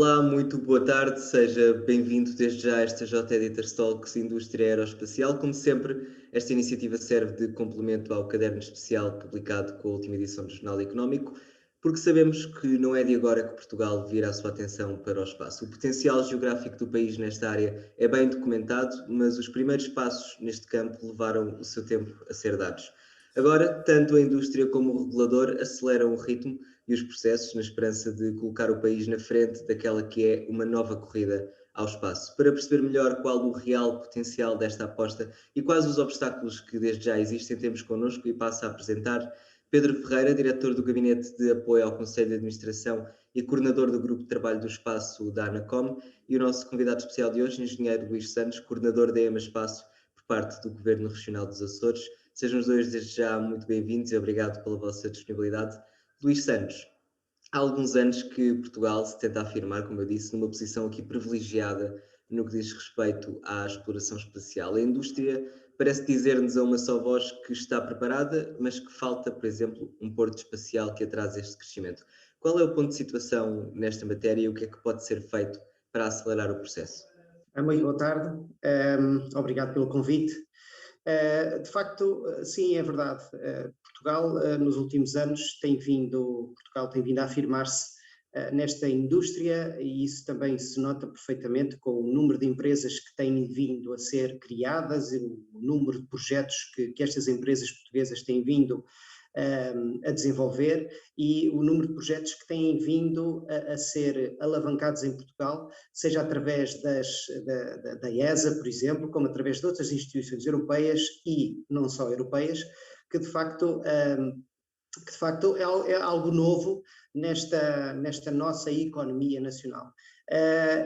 Olá, muito boa tarde, seja bem-vindo desde já a esta J Editors Talks Indústria Aeroespacial. Como sempre, esta iniciativa serve de complemento ao caderno especial publicado com a última edição do Jornal Económico, porque sabemos que não é de agora que Portugal vira a sua atenção para o espaço. O potencial geográfico do país nesta área é bem documentado, mas os primeiros passos neste campo levaram o seu tempo a ser dados. Agora, tanto a indústria como o regulador aceleram o ritmo e os processos na esperança de colocar o país na frente daquela que é uma nova corrida ao espaço. Para perceber melhor qual o real potencial desta aposta e quais os obstáculos que desde já existem, temos connosco e passo a apresentar Pedro Ferreira, diretor do Gabinete de Apoio ao Conselho de Administração e coordenador do Grupo de Trabalho do Espaço da ANACOM, e o nosso convidado especial de hoje, engenheiro Luís Santos, coordenador da EMA Espaço por parte do Governo Regional dos Açores. Sejam os dois desde já muito bem-vindos e obrigado pela vossa disponibilidade. Luís Santos, há alguns anos que Portugal se tenta afirmar, como eu disse, numa posição aqui privilegiada no que diz respeito à exploração espacial. A indústria parece dizer-nos a uma só voz que está preparada, mas que falta, por exemplo, um porto espacial que atrase este crescimento. Qual é o ponto de situação nesta matéria e o que é que pode ser feito para acelerar o processo? Muito boa tarde, obrigado pelo convite. De facto, sim, é verdade. Portugal, nos últimos anos, Portugal tem vindo a afirmar-se nesta indústria, e isso também se nota perfeitamente com o número de empresas que têm vindo a ser criadas, e o número de projetos que estas empresas portuguesas têm vindo a desenvolver, e o número de projetos que têm vindo a ser alavancados em Portugal, seja através da ESA, por exemplo, como através de outras instituições europeias e não só europeias, que de facto é algo novo nesta nossa economia nacional.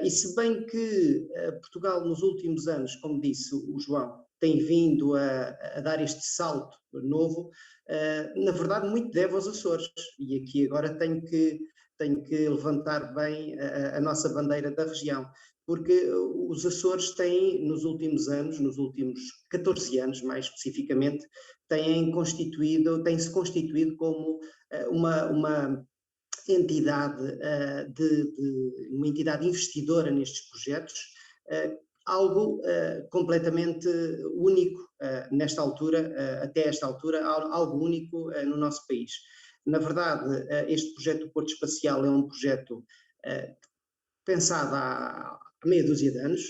E se bem que Portugal nos últimos anos, como disse o João, tem vindo a dar este salto novo, na verdade muito deve aos Açores, e aqui agora tenho que levantar bem a nossa bandeira da região, porque os Açores têm nos últimos anos, nos últimos 14 anos mais especificamente, têm-se constituído como uma entidade, uma entidade investidora nestes projetos, algo completamente único nesta altura, até esta altura, algo único no nosso país. Na verdade, este projeto do Porto Espacial é um projeto pensado há meia dúzia de anos.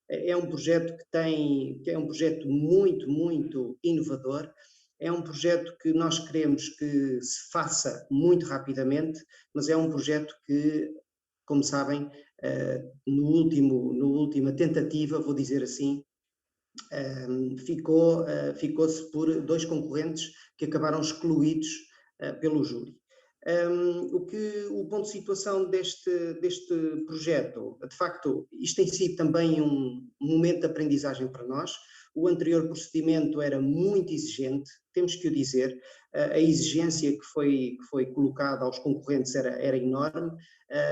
É um projeto que é um projeto muito, muito inovador. É um projeto que nós queremos que se faça muito rapidamente, mas é um projeto que, como sabem, no última tentativa, vou dizer assim, ficou-se por dois concorrentes que acabaram excluídos pelo júri. O ponto de situação deste projeto, de facto, isto tem sido também um momento de aprendizagem para nós. O anterior procedimento era muito exigente, temos que o dizer, a exigência que foi colocada aos concorrentes era enorme.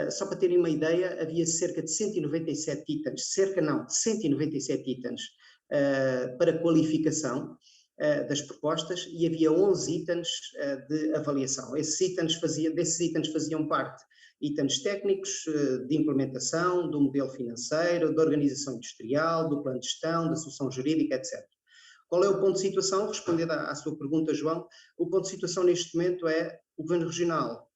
Só para terem uma ideia, havia cerca de 197 itens, 197 itens para qualificação das propostas, e havia 11 itens de avaliação. Desses itens faziam parte itens técnicos, de implementação, do modelo financeiro, da organização industrial, do plano de gestão, da solução jurídica, etc. Qual é o ponto de situação? Respondendo à sua pergunta, João, o ponto de situação neste momento é o Governo Regional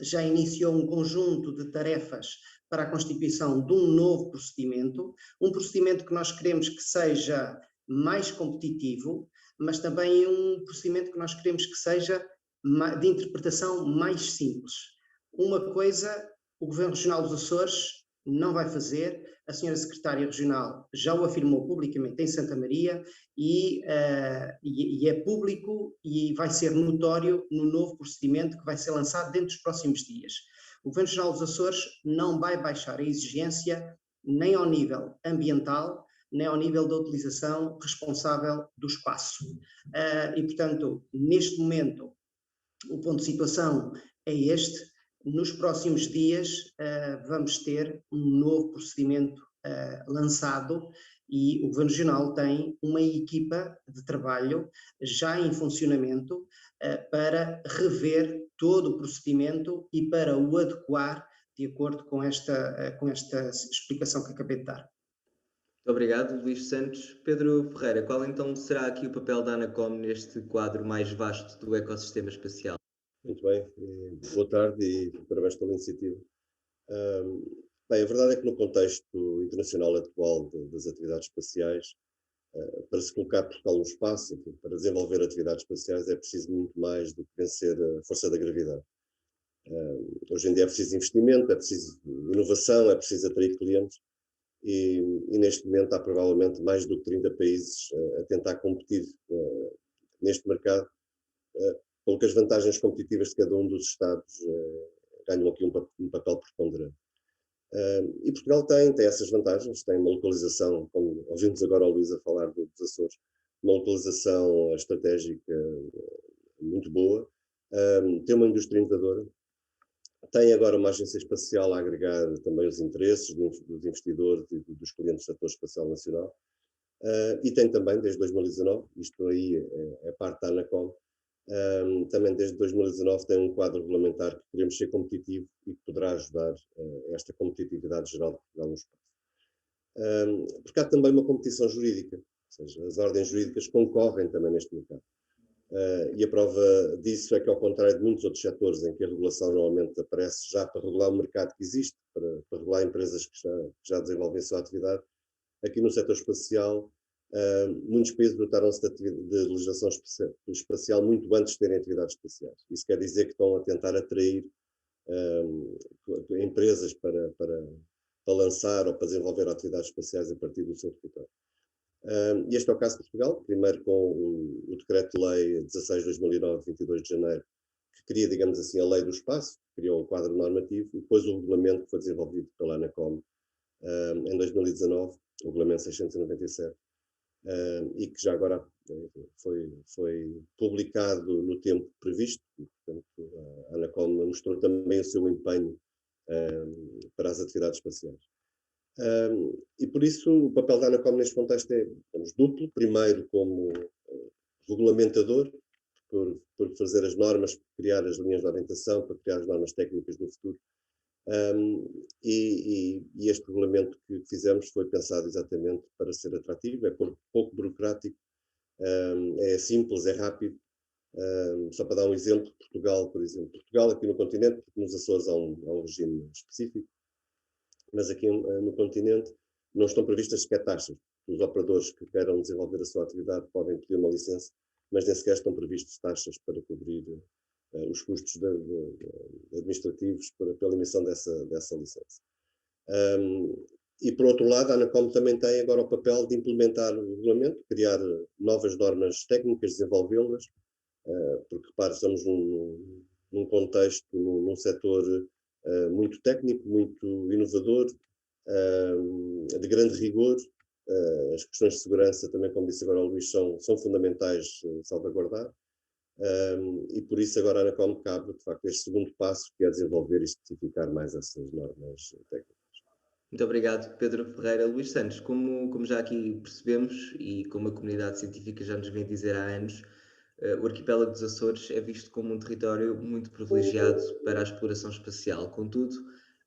já iniciou um conjunto de tarefas para a constituição de um novo procedimento, um procedimento que nós queremos que seja mais competitivo, mas também um procedimento que nós queremos que seja de interpretação mais simples. Uma coisa o Governo Regional dos Açores não vai fazer, a senhora Secretária Regional já o afirmou publicamente em Santa Maria, e é público e vai ser notório no novo procedimento que vai ser lançado dentro dos próximos dias. O Governo Regional dos Açores não vai baixar a exigência nem ao nível ambiental, nem ao nível da utilização responsável do espaço. E, portanto, neste momento, o ponto de situação é este. Nos próximos dias vamos ter um novo procedimento lançado, e o Governo Regional tem uma equipa de trabalho já em funcionamento para rever todo o procedimento e para o adequar de acordo com esta explicação que acabei de dar. Muito obrigado, Luís Santos. Pedro Ferreira, qual então será aqui o papel da Anacom neste quadro mais vasto do ecossistema espacial? Muito bem, boa tarde e parabéns pela iniciativa. Bem, a verdade é que no contexto internacional atual das atividades espaciais, para se colocar Portugal no espaço, enfim, para desenvolver atividades espaciais, é preciso muito mais do que vencer a força da gravidade. Hoje em dia é preciso investimento, é preciso inovação, é preciso atrair clientes e neste momento há provavelmente mais do que 30 países a tentar competir neste mercado, pelo que as vantagens competitivas de cada um dos Estados ganham aqui um papel preponderante. E Portugal tem essas vantagens, tem uma localização, como ouvimos agora a Luísa falar dos Açores, uma localização estratégica muito boa, tem uma indústria inovadora, tem agora uma agência espacial a agregar também os interesses dos investidores e dos clientes do setor espacial nacional, e tem também, desde 2019, isto aí é parte da Anacom, também desde 2019 tem um quadro regulamentar que queremos ser competitivo e que poderá ajudar esta competitividade geral de Portugal no espaço. Porque há também uma competição jurídica, ou seja, as ordens jurídicas concorrem também neste mercado. E a prova disso é que, ao contrário de muitos outros setores em que a regulação normalmente aparece já para regular o mercado que existe, para regular empresas que já desenvolvem a sua atividade, aqui no setor espacial, muitos países dotaram-se de legislação espacial muito antes de terem atividades espaciais. Isso quer dizer que estão a tentar atrair empresas para lançar ou para desenvolver atividades espaciais a partir do seu território. E este é o caso de Portugal, primeiro com o Decreto-Lei 16/2009, 22 de janeiro, que cria, digamos assim, a Lei do Espaço, criou o quadro normativo, e depois o regulamento que foi desenvolvido pela Anacom em 2019, o Regulamento 697, e que já agora foi publicado no tempo previsto, e, portanto, a Anacom mostrou também o seu empenho para as atividades espaciais. E por isso o papel da Anacom neste contexto é, digamos, duplo. Primeiro, como regulamentador, por fazer as normas, criar as linhas de orientação, para criar as normas técnicas do futuro. E este regulamento que fizemos foi pensado exatamente para ser atrativo, é pouco burocrático, é simples, é rápido. Só para dar um exemplo, Portugal, por exemplo. Portugal aqui no continente, porque nos Açores há um regime específico, mas aqui no continente não estão previstas sequer taxas. Os operadores que queiram desenvolver a sua atividade podem pedir uma licença, mas nem sequer estão previstas taxas para cobrir os custos administrativos pela emissão dessa licença. E por outro lado, a Anacom também tem agora o papel de implementar o regulamento, criar novas normas técnicas, desenvolvê-las, porque, repare, estamos num contexto, num setor muito técnico, muito inovador, de grande rigor. As questões de segurança, também, como disse agora o Luís, são fundamentais salvaguardar. E por isso agora a Anacom cabe, de facto, este segundo passo, que é desenvolver e especificar mais essas normas técnicas. Muito obrigado, Pedro Ferreira. Luís Santos, como já aqui percebemos e como a comunidade científica já nos vem dizer há anos, o arquipélago dos Açores é visto como um território muito privilegiado para a exploração espacial. Contudo,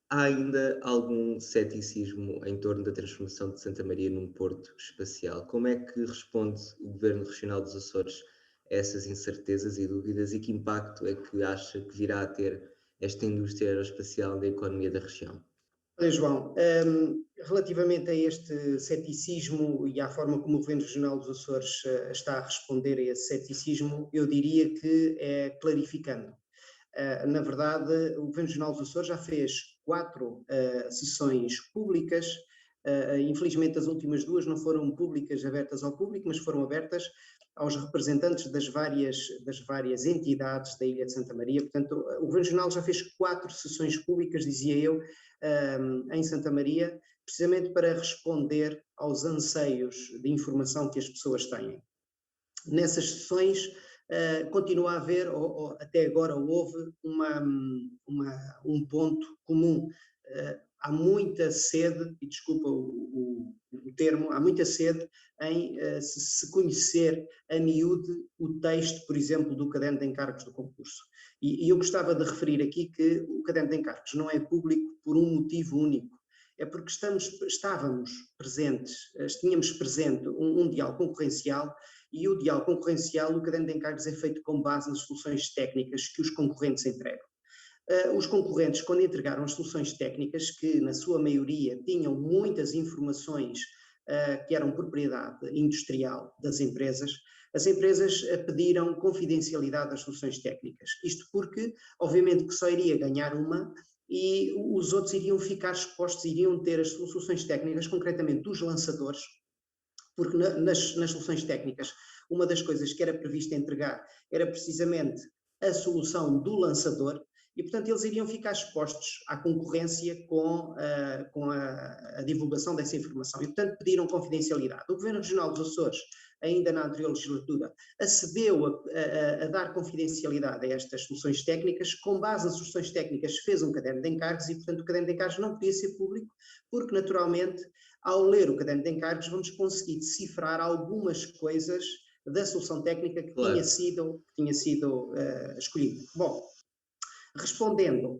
há ainda algum ceticismo em torno da transformação de Santa Maria num porto espacial. Como é que responde o Governo Regional dos Açores a essas incertezas e dúvidas, e que impacto é que acha que virá a ter esta indústria aeroespacial na economia da região? Olha, João, relativamente a este ceticismo e à forma como o Governo Regional dos Açores está a responder a esse ceticismo, eu diria que é clarificando. Na verdade, o Governo Regional dos Açores já fez 4 sessões públicas. Infelizmente, as últimas 2 não foram públicas, abertas ao público, mas foram abertas aos representantes das várias entidades da Ilha de Santa Maria. Portanto, o Governo Regional já fez 4 sessões públicas, dizia eu, em Santa Maria, precisamente para responder aos anseios de informação que as pessoas têm. Nessas sessões continua a haver, ou até agora houve, um ponto comum. Há muita sede, e desculpa o termo, há muita sede em se conhecer a miúde o texto, por exemplo, do caderno de encargos do concurso. E eu gostava de referir aqui que o caderno de encargos não é público por um motivo único. É porque estávamos presentes, tínhamos presente um diálogo concorrencial, e o diálogo concorrencial, o caderno de encargos é feito com base nas soluções técnicas que os concorrentes entregam. Os concorrentes, quando entregaram as soluções técnicas, que na sua maioria tinham muitas informações que eram propriedade industrial das empresas, as empresas pediram confidencialidade das soluções técnicas. Isto porque, obviamente, que só iria ganhar uma e os outros iriam ficar expostos, iriam ter as soluções técnicas, concretamente dos lançadores, porque nas soluções técnicas, uma das coisas que era prevista entregar era precisamente a solução do lançador, e, portanto, eles iriam ficar expostos à concorrência com a divulgação dessa informação. E, portanto, pediram confidencialidade. O Governo Regional dos Açores, ainda na anterior legislatura, acedeu a dar confidencialidade a estas soluções técnicas. Com base nas soluções técnicas, fez um caderno de encargos e, portanto, o caderno de encargos não podia ser público, porque, naturalmente, ao ler o caderno de encargos, vamos conseguir decifrar algumas coisas da solução técnica que Claro. tinha sido escolhida. Bom, respondendo,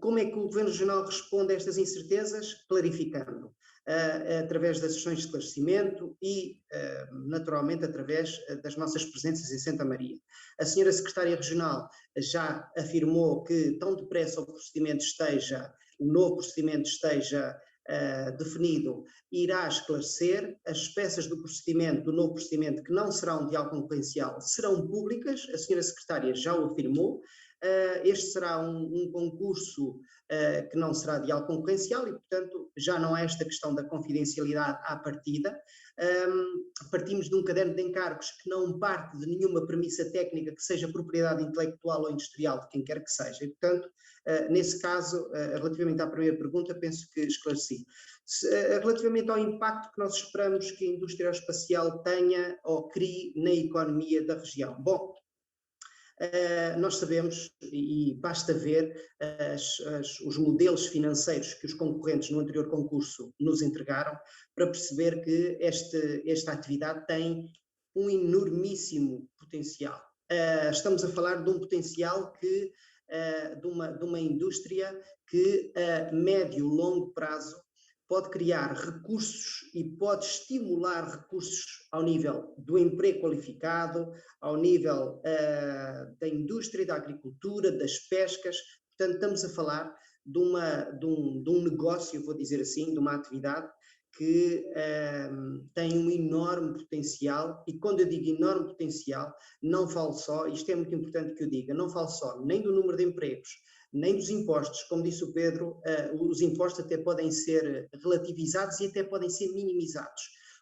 como é que o Governo Regional responde a estas incertezas? Clarificando, através das sessões de esclarecimento e, naturalmente, através das nossas presenças em Santa Maria. A senhora Secretária Regional já afirmou que, tão depressa o novo procedimento esteja definido, irá esclarecer. As peças do novo procedimento, que não será um diálogo concorrencial, serão públicas. A senhora Secretária já o afirmou. Este será um concurso que não será diálogo concorrencial e, portanto, já não há esta questão da confidencialidade à partida. Partimos de um caderno de encargos que não parte de nenhuma premissa técnica que seja propriedade intelectual ou industrial de quem quer que seja. E, portanto, nesse caso, relativamente à primeira pergunta, penso que esclareci. Relativamente ao impacto que nós esperamos que a indústria aeroespacial tenha ou crie na economia da região. Bom, nós sabemos, e basta ver os modelos financeiros que os concorrentes no anterior concurso nos entregaram, para perceber que esta atividade tem um enormíssimo potencial. Estamos a falar de um potencial que, de uma indústria que a médio e longo prazo pode criar recursos e pode estimular recursos ao nível do emprego qualificado, ao nível da indústria, da agricultura, das pescas. Portanto, estamos a falar de um negócio, vou dizer assim, de uma atividade que tem um enorme potencial, e quando eu digo enorme potencial, não falo só, isto é muito importante que eu diga, não falo só nem do número de empregos, nem dos impostos. Como disse o Pedro, os impostos até podem ser relativizados e até podem ser minimizados,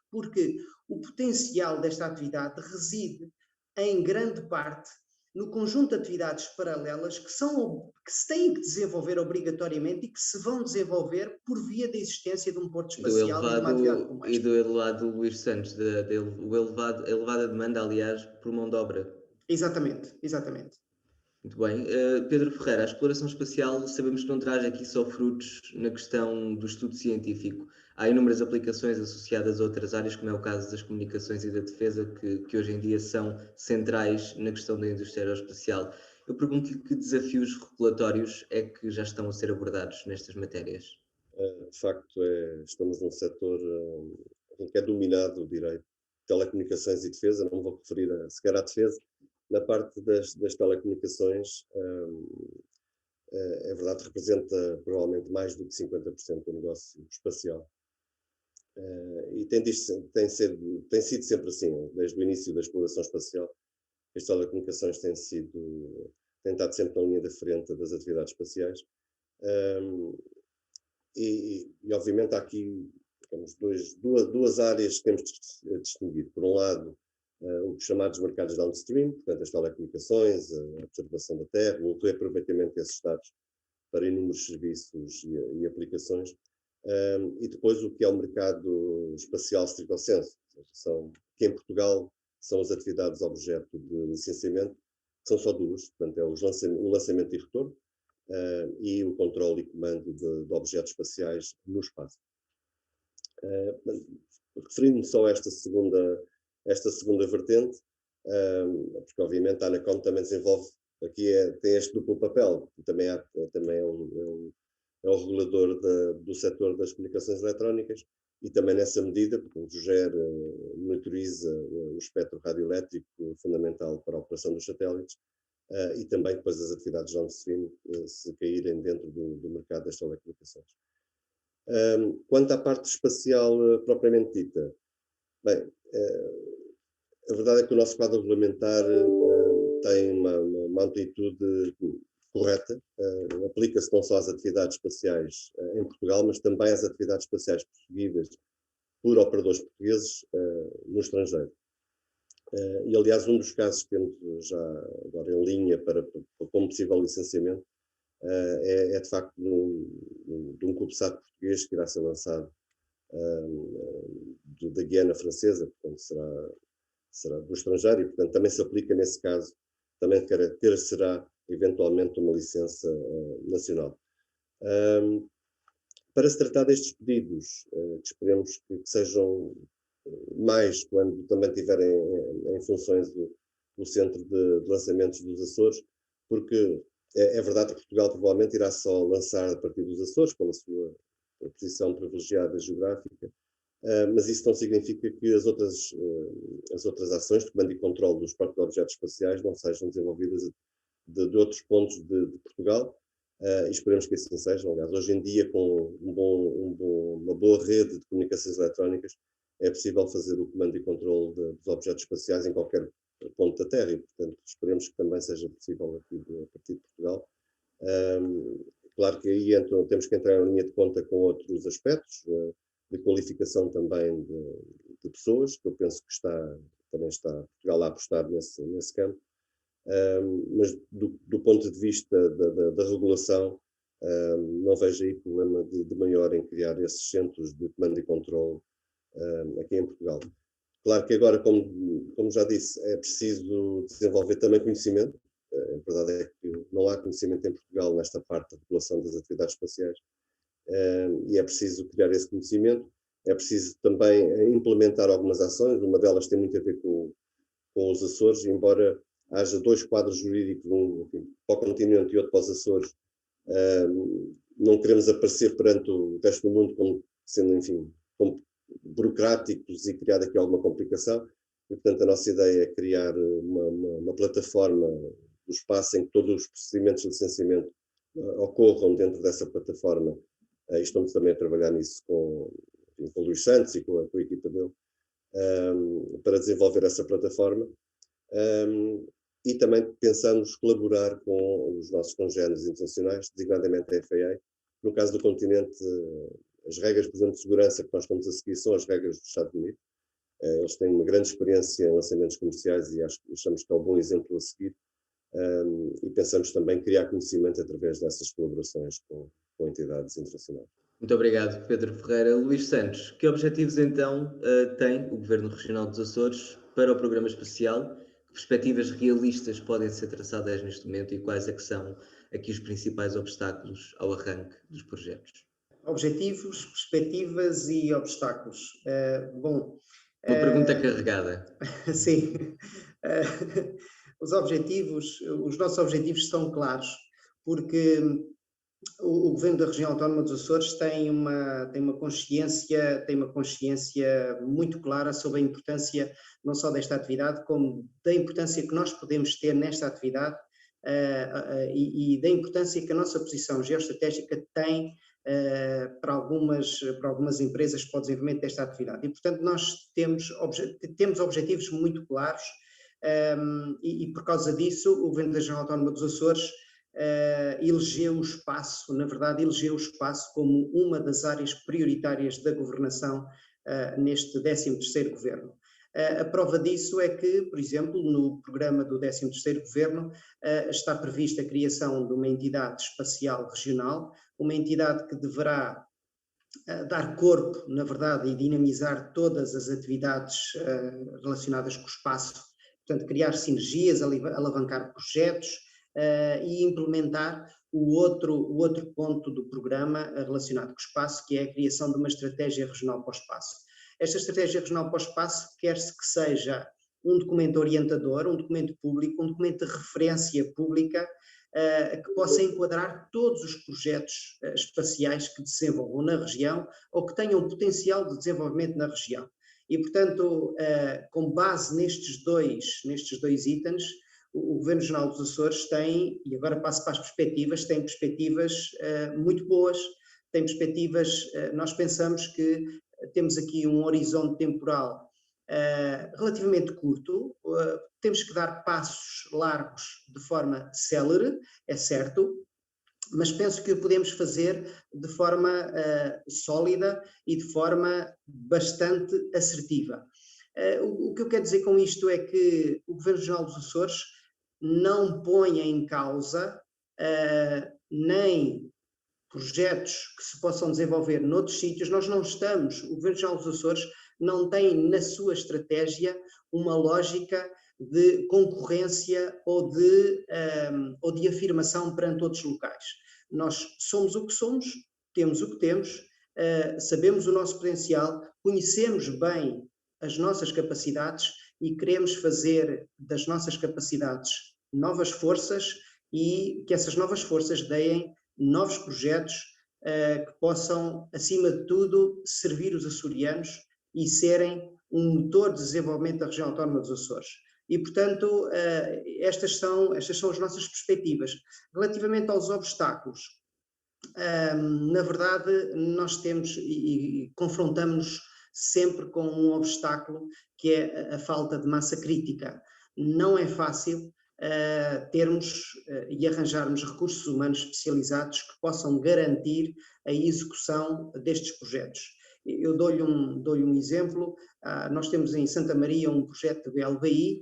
porque o potencial desta atividade reside, em grande parte, no conjunto de atividades paralelas que se têm que desenvolver obrigatoriamente e que se vão desenvolver por via da existência de um porto espacial e de uma atividade como esta. E do elevado Luís Santos, a elevada demanda, aliás, por mão de obra. Exatamente, exatamente. Muito bem. Pedro Ferreira, a exploração espacial sabemos que não traz aqui só frutos na questão do estudo científico. Há inúmeras aplicações associadas a outras áreas, como é o caso das comunicações e da defesa, que hoje em dia são centrais na questão da indústria aeroespacial. Eu pergunto-lhe que desafios regulatórios é que já estão a ser abordados nestas matérias? De facto, estamos num setor que é dominado, direi, telecomunicações e defesa. Não me vou referir sequer à defesa. Na parte das telecomunicações, é verdade, representa provavelmente mais do que 50% do negócio espacial. E tem sido sempre assim, desde o início da exploração espacial. As telecomunicações têm estado sempre na linha da frente das atividades espaciais. E obviamente há aqui temos duas áreas que temos de distinguir. Por um lado, os chamados mercados downstream, portanto as telecomunicações, a observação da Terra, o reaproveitamento desses dados para inúmeros serviços e aplicações, e depois o que é o mercado espacial stricto sensu, que em Portugal são as atividades objeto de licenciamento, que são só duas, portanto é o lançamento e retorno, e o controle e comando de objetos espaciais no espaço. Referindo-me só a esta segunda vertente, porque obviamente a ANACOM também desenvolve aqui tem este duplo papel, também é o regulador do setor das comunicações eletrónicas e também nessa medida, portanto, gera, monitoriza o espectro radioelétrico fundamental para a operação dos satélites e também depois as atividades downstream se caírem dentro do mercado das telecomunicações. Quanto à parte espacial propriamente dita, bem, a verdade é que o nosso quadro regulamentar tem uma amplitude correta, aplica-se não só às atividades espaciais em Portugal, mas também às atividades espaciais perseguidas por operadores portugueses no estrangeiro. E, aliás, um dos casos que temos já agora em linha como possível licenciamento é de facto de um CubeSat português que irá ser lançado da Guiana Francesa, portanto será do estrangeiro e, portanto, também se aplica nesse caso, também será eventualmente uma licença nacional. Para se tratar destes pedidos, que esperemos que sejam mais quando também tiverem em funções do Centro de Lançamentos dos Açores, porque é verdade que Portugal provavelmente irá só lançar a partir dos Açores, pela sua posição privilegiada geográfica, mas isso não significa que as outras ações de comando e controle dos próprios objetos espaciais não sejam desenvolvidas de outros pontos de Portugal, e esperemos que assim seja. Aliás, hoje em dia, com uma boa rede de comunicações eletrónicas, é possível fazer o comando e controle dos objetos espaciais em qualquer ponto da Terra, e, portanto, esperemos que também seja possível aqui a partir de Portugal. Claro que aí temos que entrar em linha de conta com outros aspectos, de qualificação também de pessoas, que eu penso que também está Portugal a apostar nesse campo, mas do ponto de vista da regulação, não vejo aí problema de maior em criar esses centros de comando e controle aqui em Portugal. Claro que agora, como já disse, é preciso desenvolver também conhecimento. A verdade é que não há conhecimento em Portugal nesta parte da regulação das atividades espaciais. E é preciso criar esse conhecimento, é preciso também implementar algumas ações, uma delas tem muito a ver com os Açores, embora haja dois quadros jurídicos, um para o continente e outro para os Açores, não queremos aparecer perante o resto do mundo como sendo, enfim, como burocráticos e criar aqui alguma complicação, e portanto a nossa ideia é criar uma plataforma do espaço em que todos os procedimentos de licenciamento ocorram dentro dessa plataforma. Estamos também a trabalhar nisso com o Luís Santos e com a equipa dele, para desenvolver essa plataforma. E também pensamos colaborar com os nossos congéneres internacionais, designadamente a FAA. No caso do continente, as regras, por exemplo, de segurança que nós estamos a seguir são as regras dos Estados Unidos. Eles têm uma grande experiência em lançamentos comerciais e achamos que é um bom exemplo a seguir. E pensamos também criar conhecimento através dessas colaborações com entidades internacionais. Muito obrigado, Pedro Ferreira. Luís Santos, que objetivos então tem o Governo Regional dos Açores para o Programa Espacial? Que perspectivas realistas podem ser traçadas neste momento e quais é que são aqui os principais obstáculos ao arranque dos projetos? Objetivos, perspectivas e obstáculos. Uma pergunta carregada. Sim. Os nossos objetivos são claros, porque o Governo da Região Autónoma dos Açores tem uma consciência muito clara sobre a importância não só desta atividade, como da importância que nós podemos ter nesta atividade e da importância que a nossa posição geoestratégica tem para algumas empresas para o desenvolvimento desta atividade. E, portanto, nós temos objetivos muito claros e por causa disso, o Governo da Região Autónoma dos Açores elegeu o espaço como uma das áreas prioritárias da governação neste 13º Governo. A prova disso é que, por exemplo, no programa do 13º Governo está prevista a criação de uma entidade espacial regional, uma entidade que deverá dar corpo, na verdade, e dinamizar todas as atividades relacionadas com o espaço, portanto, criar sinergias, alavancar projetos e implementar o outro ponto do programa relacionado com o espaço, que é a criação de uma estratégia regional para o espaço. Esta estratégia regional para o espaço quer-se que seja um documento orientador, um documento público, um documento de referência pública, que possa enquadrar todos os projetos espaciais que desenvolvam na região ou que tenham potencial de desenvolvimento na região. E, portanto, com base nestes dois itens, o Governo Regional dos Açores tem, e agora passo para as perspectivas, tem perspectivas muito boas, tem perspectivas, nós pensamos que temos aqui um horizonte temporal relativamente curto, temos que dar passos largos de forma célere, é certo, mas penso que o podemos fazer de forma sólida e de forma bastante assertiva. O que eu quero dizer com isto é que o Governo Regional dos Açores não põe em causa nem projetos que se possam desenvolver noutros sítios. Nós não estamos, o Governo Regional dos Açores não tem na sua estratégia uma lógica de concorrência ou de afirmação perante outros locais. Nós somos o que somos, temos o que temos, sabemos o nosso potencial, conhecemos bem as nossas capacidades e queremos fazer das nossas capacidades novas forças e que essas novas forças deem novos projetos que possam, acima de tudo, servir os açorianos e serem um motor de desenvolvimento da região autónoma dos Açores. E, portanto, estas são as nossas perspectivas. Relativamente aos obstáculos, na verdade, nós temos e confrontamos-nos sempre com um obstáculo que é a falta de massa crítica. Não é fácil termos e arranjarmos recursos humanos especializados que possam garantir a execução destes projetos. Eu dou-lhe um exemplo. Nós temos em Santa Maria um projeto de LBI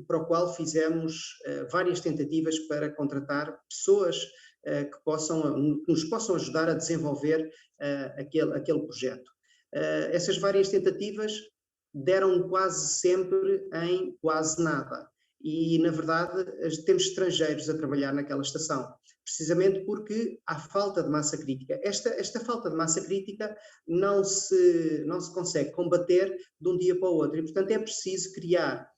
para o qual fizemos várias tentativas para contratar pessoas que nos possam ajudar a desenvolver aquele projeto. Essas várias tentativas deram quase sempre em quase nada. E, na verdade, temos estrangeiros a trabalhar naquela estação, precisamente porque há falta de massa crítica. Esta falta de massa crítica não se consegue combater de um dia para o outro e, portanto, é preciso criar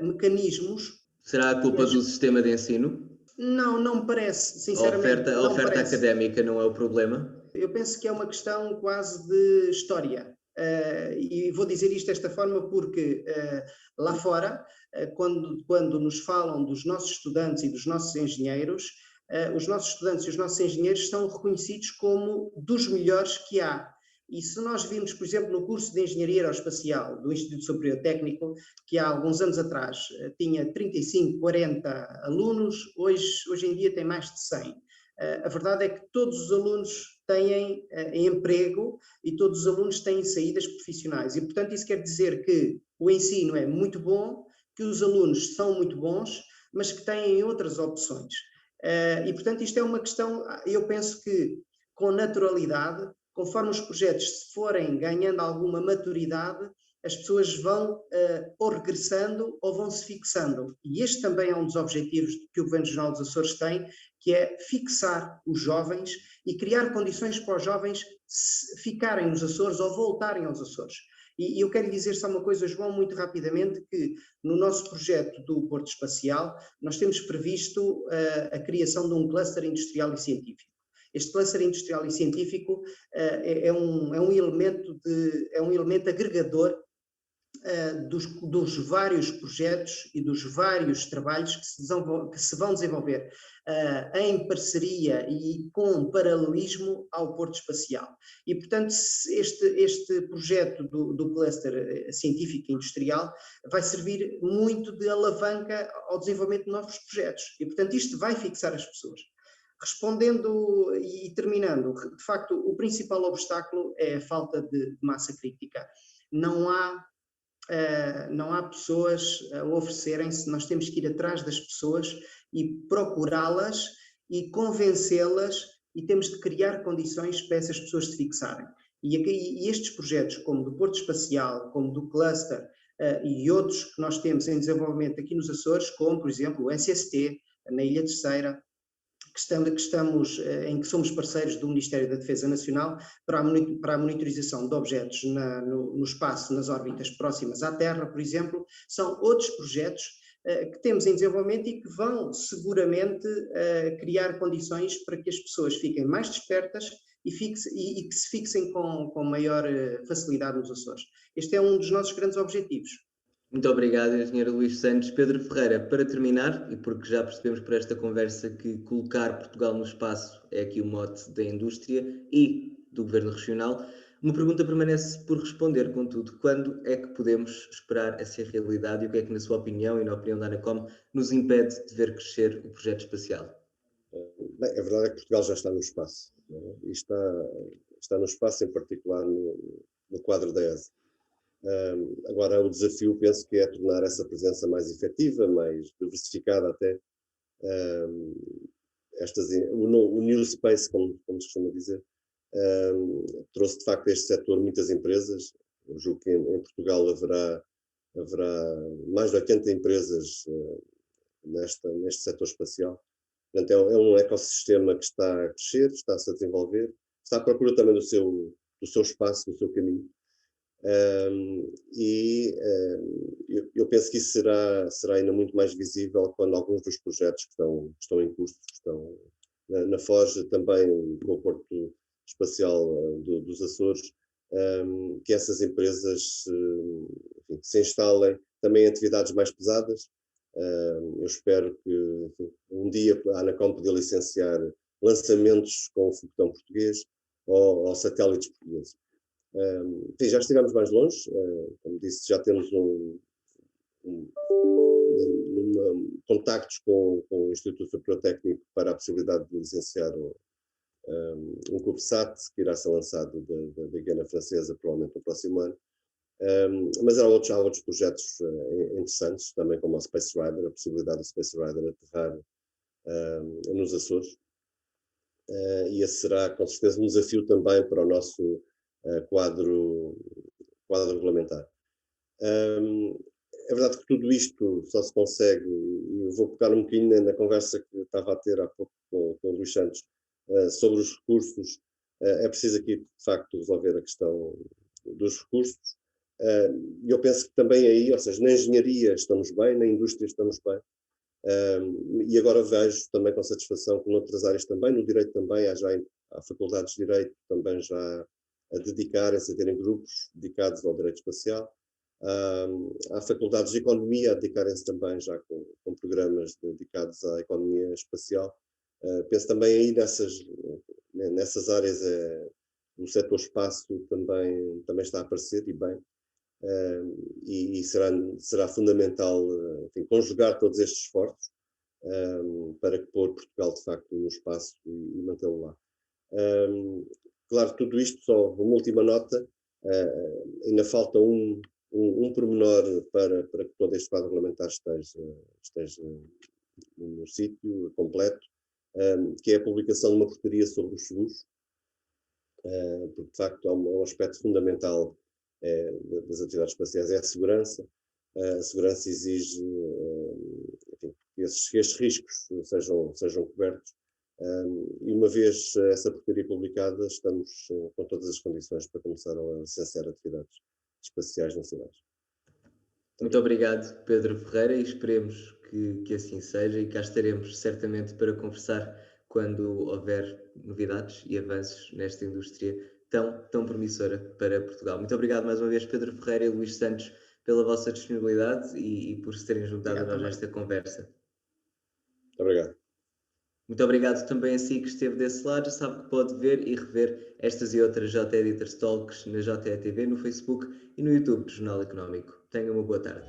mecanismos. Será a culpa do sistema de ensino? Não me parece, sinceramente. A oferta académica não é o problema? Eu penso que é uma questão quase de história. E vou dizer isto desta forma porque lá fora, quando nos falam dos nossos estudantes e dos nossos engenheiros, os nossos estudantes e os nossos engenheiros são reconhecidos como dos melhores que há. E se nós vimos, por exemplo, no curso de Engenharia Aeroespacial do Instituto Superior Técnico, que há alguns anos atrás tinha 35, 40 alunos, hoje em dia tem mais de 100. A verdade é que todos os alunos têm emprego e todos os alunos têm saídas profissionais. E, portanto, isso quer dizer que o ensino é muito bom, que os alunos são muito bons, mas que têm outras opções. E, portanto, isto é uma questão, eu penso que com naturalidade, conforme os projetos se forem ganhando alguma maturidade, as pessoas vão ou regressando ou vão se fixando. E este também é um dos objetivos que o Governo Regional dos Açores tem, que é fixar os jovens e criar condições para os jovens ficarem nos Açores ou voltarem aos Açores. E eu quero dizer só uma coisa, João, muito rapidamente, que no nosso projeto do Porto Espacial nós temos previsto a criação de um cluster industrial e científico. Este cluster industrial e científico é um elemento agregador dos vários projetos e dos vários trabalhos que se vão desenvolver em parceria e com paralelismo ao Porto Espacial. E, portanto, este projeto do cluster científico e industrial vai servir muito de alavanca ao desenvolvimento de novos projetos. E, portanto, isto vai fixar as pessoas. Respondendo e terminando, de facto, o principal obstáculo é a falta de massa crítica. Não há pessoas a oferecerem-se, nós temos que ir atrás das pessoas e procurá-las e convencê-las e temos de criar condições para essas pessoas se fixarem. E estes projetos, como do Porto Espacial, como do Cluster e outros que nós temos em desenvolvimento aqui nos Açores, como, por exemplo, o SST, na Ilha Terceira, em que somos parceiros do Ministério da Defesa Nacional para a monitorização de objetos no espaço, nas órbitas próximas à Terra, por exemplo. São outros projetos que temos em desenvolvimento e que vão seguramente criar condições para que as pessoas fiquem mais despertas e que se fixem com maior facilidade nos Açores. Este é um dos nossos grandes objetivos. Muito obrigado, Engenheiro Luís Santos. Pedro Ferreira, para terminar, e porque já percebemos por esta conversa que colocar Portugal no espaço é aqui o mote da indústria e do Governo Regional, uma pergunta permanece por responder, contudo, quando é que podemos esperar essa realidade e o que é que, na sua opinião e na opinião da ANACOM, nos impede de ver crescer o projeto espacial? Bem, a verdade é que Portugal já está no espaço, não é? E está no espaço, em particular no quadro da ESA. Agora, o desafio, penso que é tornar essa presença mais efetiva, mais diversificada até. O New Space, como se costuma dizer, trouxe de facto a este setor muitas empresas. Eu julgo que em Portugal haverá mais de 80 empresas neste setor espacial. Portanto, é um ecossistema que está a crescer, está-se a desenvolver, está à procura também do seu espaço, do seu caminho. Eu penso que isso será ainda muito mais visível quando alguns dos projetos que estão em curso, que estão na Foz, também com o Porto Espacial dos Açores, que essas empresas enfim, se instalem também em atividades mais pesadas. Eu espero que, enfim, um dia a ANACOM poder licenciar lançamentos com o foguetão português ou satélites portugueses. Enfim, já estivemos mais longe, como disse, já temos contactos com o Instituto Superior Técnico para a possibilidade de licenciar um CubeSat, que irá ser lançado da Guiana Francesa, provavelmente no próximo ano. Mas há outros projetos interessantes, também como o Space Rider, a possibilidade do Space Rider aterrar nos Açores. E esse será, com certeza, um desafio também para o nosso quadro regulamentar. É verdade que tudo isto só se consegue, e eu vou pegar um bocadinho na conversa que estava a ter há pouco com o Luís Santos, sobre os recursos. É preciso aqui, de facto, resolver a questão dos recursos. Eu penso que também aí, ou seja, na engenharia estamos bem, na indústria estamos bem, e agora vejo também com satisfação que noutras áreas também, no direito também, há faculdades de direito também já a dedicarem-se, a terem grupos dedicados ao direito espacial. Há faculdades de economia a dedicarem-se também já com programas dedicados à economia espacial. Penso também aí nessas áreas o setor espaço também está a aparecer, e bem, e será fundamental, enfim, conjugar todos estes esforços para pôr Portugal de facto no espaço e mantê-lo lá. Claro, tudo isto, só uma última nota, ainda falta um pormenor para que todo este quadro regulamentar esteja no sítio completo, que é a publicação de uma portaria sobre os seguros, porque de facto há um aspecto fundamental das atividades espaciais, é a segurança. A segurança exige, enfim, que estes riscos sejam cobertos. E uma vez essa portaria publicada, estamos com todas as condições para começar a licenciar atividades espaciais nacionais. Muito obrigado, Pedro Ferreira, e esperemos que assim seja, e cá estaremos certamente para conversar quando houver novidades e avanços nesta indústria tão promissora para Portugal. Muito obrigado mais uma vez, Pedro Ferreira e Luís Santos, pela vossa disponibilidade e por se terem juntado a nós nesta conversa. Muito obrigado. Muito obrigado também a si que esteve desse lado. Já sabe que pode ver e rever estas e outras JE Editors Talks na JE TV, no Facebook e no YouTube do Jornal Económico. Tenha uma boa tarde.